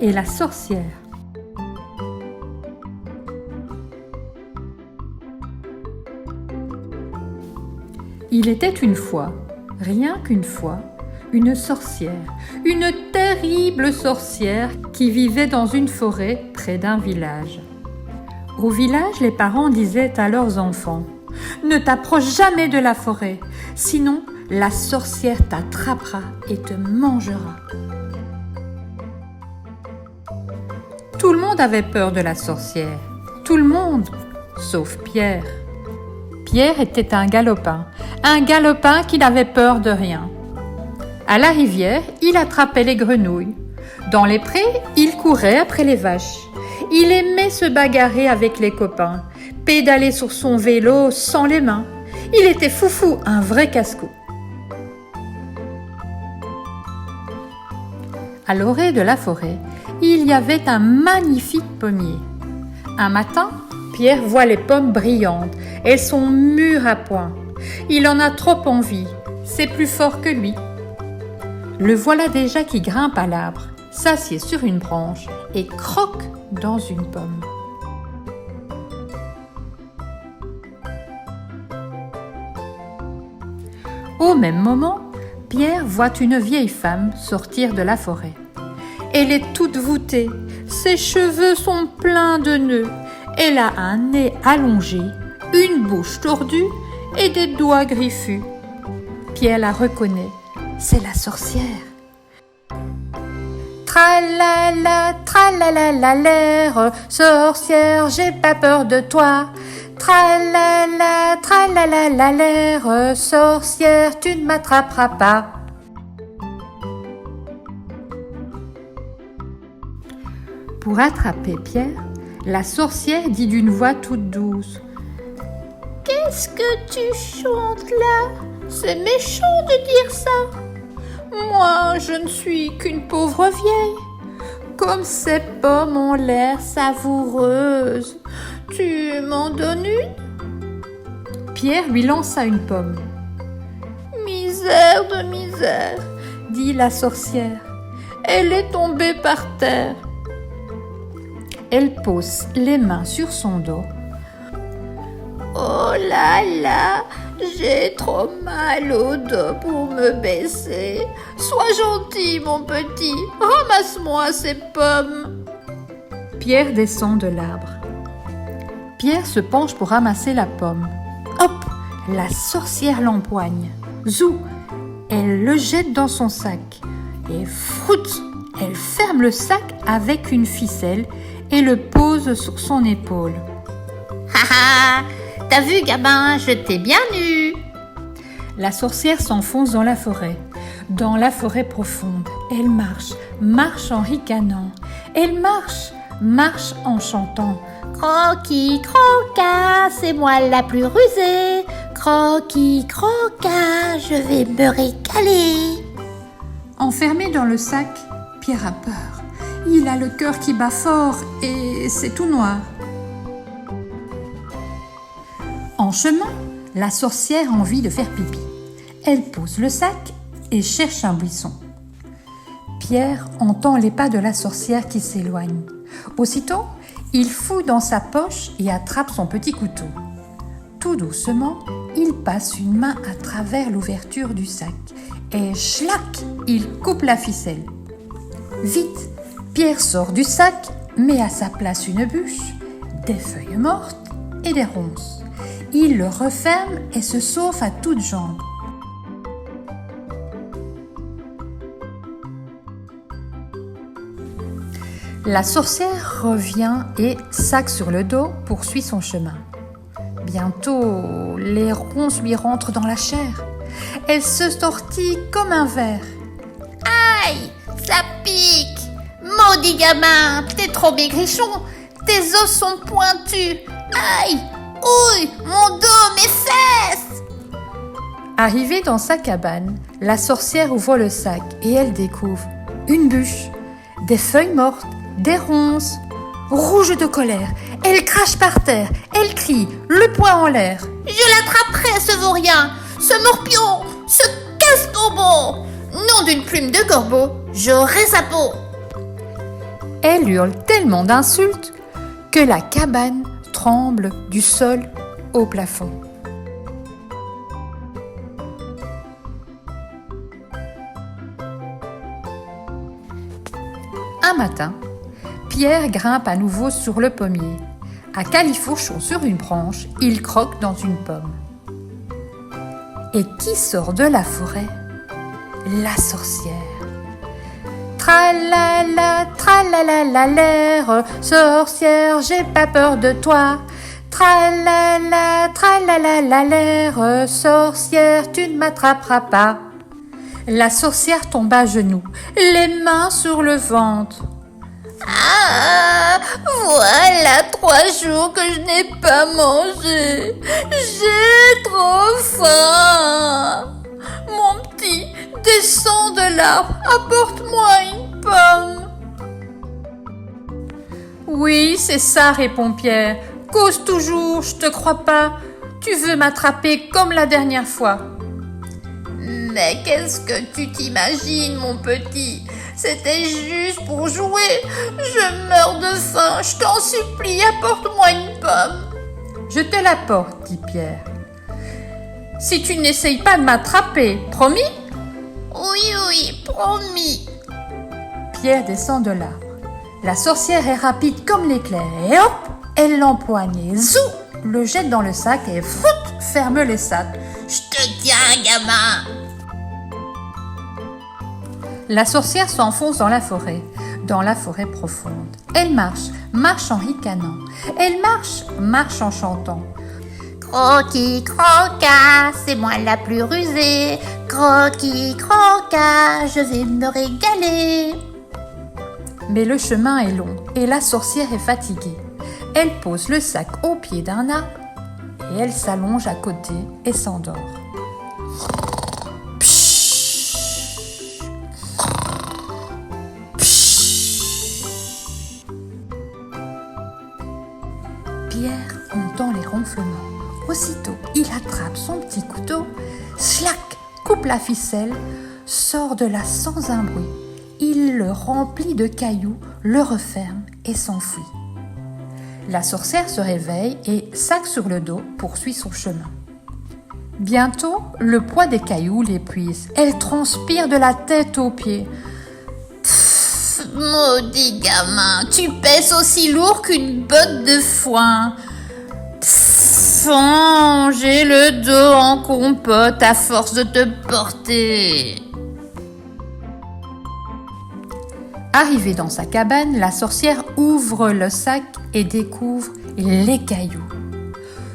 et la sorcière. Il était une fois, rien qu'une fois, une sorcière, une terrible sorcière qui vivait dans une forêt près d'un village. Au village, les parents disaient à leurs enfants « Ne t'approche jamais de la forêt, sinon la sorcière t'attrapera et te mangera. » Tout le monde avait peur de la sorcière, tout le monde, sauf Pierre. Pierre était un galopin qui n'avait peur de rien. À la rivière, il attrapait les grenouilles. Dans les prés, il courait après les vaches. Il aimait se bagarrer avec les copains, pédaler sur son vélo sans les mains. Il était foufou, un vrai casse-cou. À l'orée de la forêt, il y avait un magnifique pommier. Un matin, Pierre voit les pommes brillantes. Elles sont mûres à point. Il en a trop envie. C'est plus fort que lui. Le voilà déjà qui grimpe à l'arbre, s'assied sur une branche et croque dans une pomme. Au même moment, Pierre voit une vieille femme sortir de la forêt. Elle est toute voûtée, ses cheveux sont pleins de nœuds, elle a un nez allongé, une bouche tordue et des doigts griffus. Pierre la reconnaît, c'est la sorcière. Tralala, tralala, l'air, sorcière, j'ai pas peur de toi. Tralala, tralala, l'air, sorcière, tu ne m'attraperas pas. Pour attraper Pierre, la sorcière dit d'une voix toute douce « Qu'est-ce que tu chantes là? C'est méchant de dire ça. Moi, je ne suis qu'une pauvre vieille. Comme ces pommes ont l'air savoureuses, tu m'en donnes une ?» Pierre lui lança une pomme. « Misère de misère, » dit la sorcière. Elle est tombée par terre. Elle pose les mains sur son dos. « Oh là là, j'ai trop mal au dos pour me baisser. Sois gentil, mon petit, ramasse-moi ces pommes. » Pierre descend de l'arbre. Pierre se penche pour ramasser la pomme. Hop, la sorcière l'empoigne. Zou, elle le jette dans son sac. Et froute, elle ferme le sac avec une ficelle et le pose sur son épaule. « Ha ha, t'as vu, gamin, je t'ai bien eu !» La sorcière s'enfonce dans la forêt profonde. Elle marche en ricanant. Elle marche en chantant. « Croquis, croquas, c'est moi la plus rusée. Croquis, croquas, je vais me régaler. » Enfermé dans le sac, Pierre a peur. Il a le cœur qui bat fort et c'est tout noir. En chemin, la sorcière a envie de faire pipi. Elle pose le sac et cherche un buisson. Pierre entend les pas de la sorcière qui s'éloignent. Aussitôt, il fouille dans sa poche et attrape son petit couteau. Tout doucement, il passe une main à travers l'ouverture du sac et schlac, il coupe la ficelle. Vite, Pierre sort du sac, met à sa place une bûche, des feuilles mortes et des ronces. Il le referme et se sauve à toutes jambes. La sorcière revient et, sac sur le dos, poursuit son chemin. Bientôt, les ronces lui rentrent dans la chair. Elle se tortille comme un ver. « Aïe, ça pique! Maudit gamin, t'es trop maigrichon, tes os sont pointus. Aïe, ouille, mon dos, mes fesses !» Arrivée dans sa cabane, la sorcière ouvre le sac et elle découvre une bûche, des feuilles mortes, des ronces. Rouge de colère, elle crache par terre, elle crie, le poing en l'air. « Je l'attraperai, ce vaurien, ce morpion, ce casse-tombeau. Nom d'une plume de corbeau, j'aurai sa peau. » Elle hurle tellement d'insultes que la cabane tremble du sol au plafond. Un matin, Pierre grimpe à nouveau sur le pommier. À califourchon sur une branche, il croque dans une pomme. Et qui sort de la forêt? La sorcière. Tralala, tralala, l'air, sorcière, j'ai pas peur de toi. Tralala, tralala, l'air, sorcière, tu ne m'attraperas pas. La sorcière tombe à genoux, les mains sur le ventre. Ah, voilà 3 jours que je n'ai pas mangé. J'ai trop faim. Mon petit, descends de l'arbre, apporte-moi une pomme. Oui, c'est ça, répond Pierre. Cause toujours, je te crois pas. Tu veux m'attraper comme la dernière fois. Mais qu'est-ce que tu t'imagines, mon petit? C'était juste pour jouer. Je meurs de faim, je t'en supplie, apporte-moi une pomme. Je te l'apporte, dit Pierre. Si tu n'essayes pas de m'attraper, promis? Oui, promis. Pierre descend de l'arbre. La sorcière est rapide comme l'éclair et hop, elle l'empoigne et zou, le jette dans le sac et froute, ferme les sacs. Je te tiens, gamin. La sorcière s'enfonce dans la forêt profonde. Elle marche en ricanant. Elle marche en chantant. Croquis, croquas, c'est moi la plus rusée. Croquis, croquas, je vais me régaler. Mais le chemin est long et la sorcière est fatiguée. Elle pose le sac au pied d'un arbre et elle s'allonge à côté et s'endort. Pierre entend les ronflements. Aussitôt, il attrape son petit couteau, slac, coupe la ficelle, sort de là sans un bruit. Il le remplit de cailloux, le referme et s'enfuit. La sorcière se réveille et, sac sur le dos, poursuit son chemin. Bientôt, le poids des cailloux l'épuise. Elle transpire de la tête aux pieds. Maudit gamin, tu pèses aussi lourd qu'une botte de foin. J'ai le dos en compote à force de te porter. Arrivée dans sa cabane, la sorcière ouvre le sac et découvre les cailloux.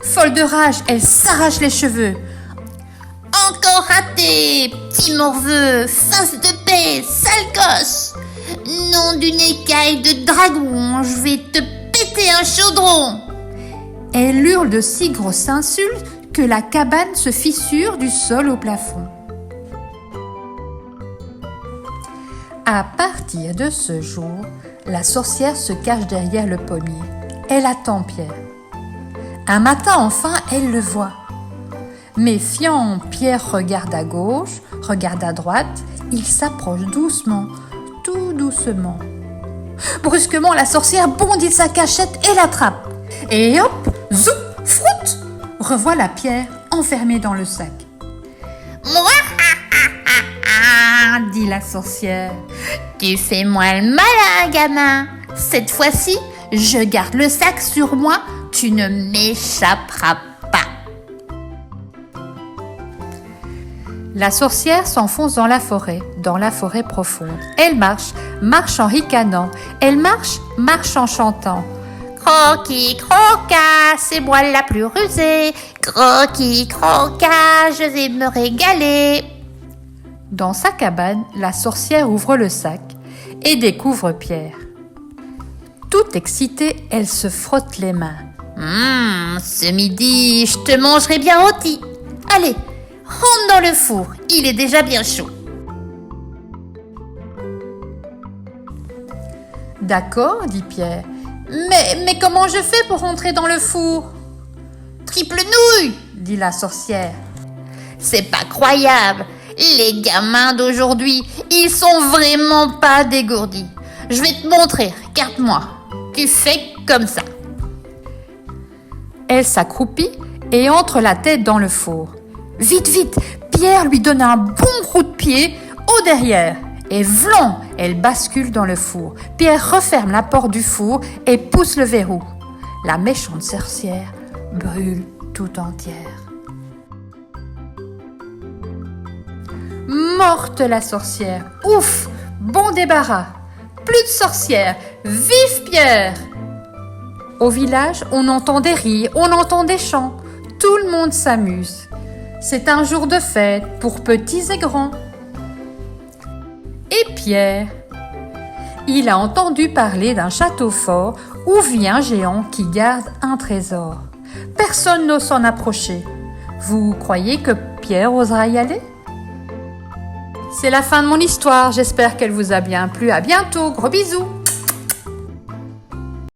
Folle de rage, elle s'arrache les cheveux. Encore raté, petit morveux, face de paix, sale gosse. Nom d'une écaille de dragon, je vais te péter un chaudron. Elle hurle de si grosses insultes que la cabane se fissure du sol au plafond. À partir de ce jour, la sorcière se cache derrière le pommier. Elle attend Pierre. Un matin enfin, elle le voit. Méfiant, Pierre regarde à gauche, regarde à droite. Il s'approche doucement, tout doucement. Brusquement, la sorcière bondit de sa cachette et l'attrape. Et hop, zou, froute, revoilà Pierre enfermé dans le sac. Dit la sorcière. Tu fais moi le malin, gamin. Cette fois-ci, je garde le sac sur moi. Tu ne m'échapperas pas. La sorcière s'enfonce dans la forêt profonde. Elle marche en ricanant. Elle marche en chantant. Croquis, croquas, c'est moi la plus rusée. Croquis, croquas, je vais me régaler. Dans sa cabane, la sorcière ouvre le sac et découvre Pierre. Toute excitée, elle se frotte les mains. Ce midi, je te mangerai bien rôti. Allez, rentre dans le four, il est déjà bien chaud. D'accord, dit Pierre. Mais comment je fais pour rentrer dans le four? Triple nouille, dit la sorcière. C'est pas croyable. Les gamins d'aujourd'hui, ils sont vraiment pas dégourdis. Je vais te montrer, regarde-moi. Tu fais comme ça. Elle s'accroupit et entre la tête dans le four. Vite, vite, Pierre lui donne un bon coup de pied au derrière. Et vlan, elle bascule dans le four. Pierre referme la porte du four et pousse le verrou. La méchante sorcière brûle tout entière. Morte la sorcière. Ouf, bon débarras. Plus de sorcières. Vive Pierre! Au village, on entend des rires, on entend des chants. Tout le monde s'amuse. C'est un jour de fête pour petits et grands. Et Pierre, il a entendu parler d'un château fort où vit un géant qui garde un trésor. Personne n'ose s'en approcher. Vous croyez que Pierre osera y aller? C'est la fin de mon histoire. J'espère qu'elle vous a bien plu. À bientôt. Gros bisous.